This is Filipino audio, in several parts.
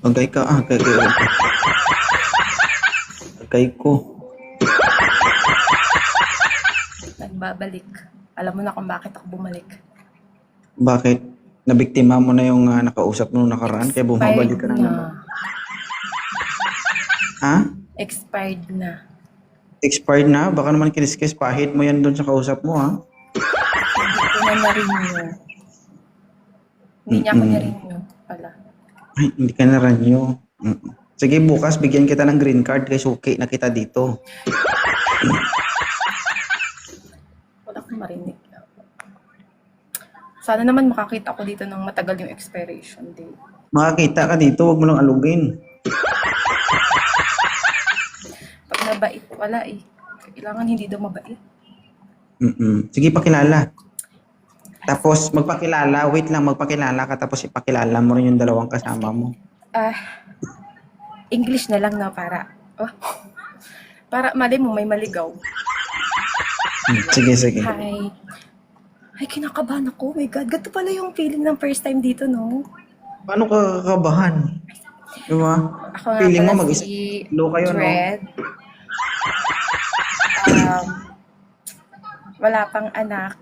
Agay ka, agay ko. Nagbabalik. Alam mo na kung bakit ako bumalik. Bakit? Nabiktima mo na yung nakausap mo nung nakaraan, kaya bumabalik ka na Expired naman. Ha? Expired na. Expired na? Baka naman kiniskis, pahit mo yan doon sa kausap mo, ha? Hindi ko na na-renew. Hindi niya ako na-renew pala. Ay, hindi ka na ranyo. Sige, bukas bigyan kita ng green card kay suki na kita dito. Wala akong marinig. Sana naman makakita ako dito ng matagal yung expiration date. Makakita ka dito, wag mo lang alugin. Pag nabait, wala eh. Kailangan hindi daw mabait. Sige, pakilala. Tapos magpakilala, wait lang, magpakilala ka tapos ipakilala mo rin yung dalawang kasama mo. English na lang na para mali mo may maligaw. Sige, sige. Hi. Ay, kinakabahan ako. Oh my God, ganito pala yung feeling ng first time dito, no? Paano ka kakabahan? Diba? Ako nga Feeling mo pala mag-isa si kayo, no? Dread. Wala pang anak.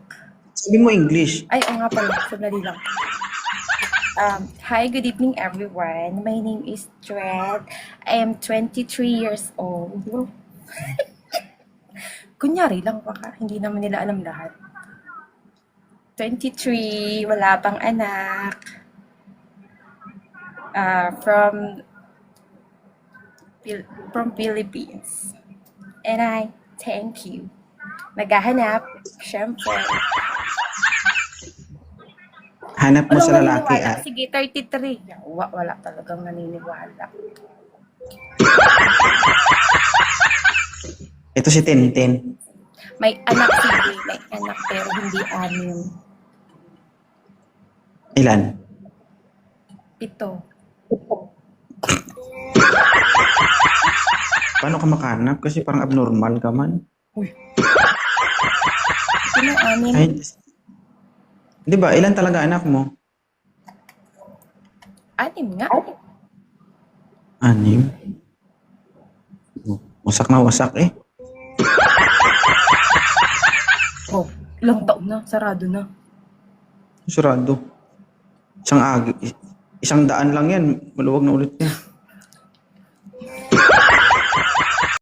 Sabi mo English. Ay, oo nga pala. Sandali lang. Hi, good evening everyone. My name is Dread. I am 23 years old. Kunyari lang baka. Hindi naman nila alam lahat. 23, wala pang anak. From Philippines. And I thank you. Naghahanap, syempre. Hanap mo sa Walang lalaki, naniniwala. Sige, 33. Wala talagang naniniwala. Ito si Tintin. May anak sige, may anak pero hindi anim. Ilan? 7. Paano ka makahanap? Kasi parang abnormal ka man. Sino anim? Ay, di ba? Ilan talaga anak mo? Anim nga. 6. Wasak na wasak eh. Oh, ilang taon na, sarado na. Surado. Isang 100 lang yan. Maluwag na ulit yan.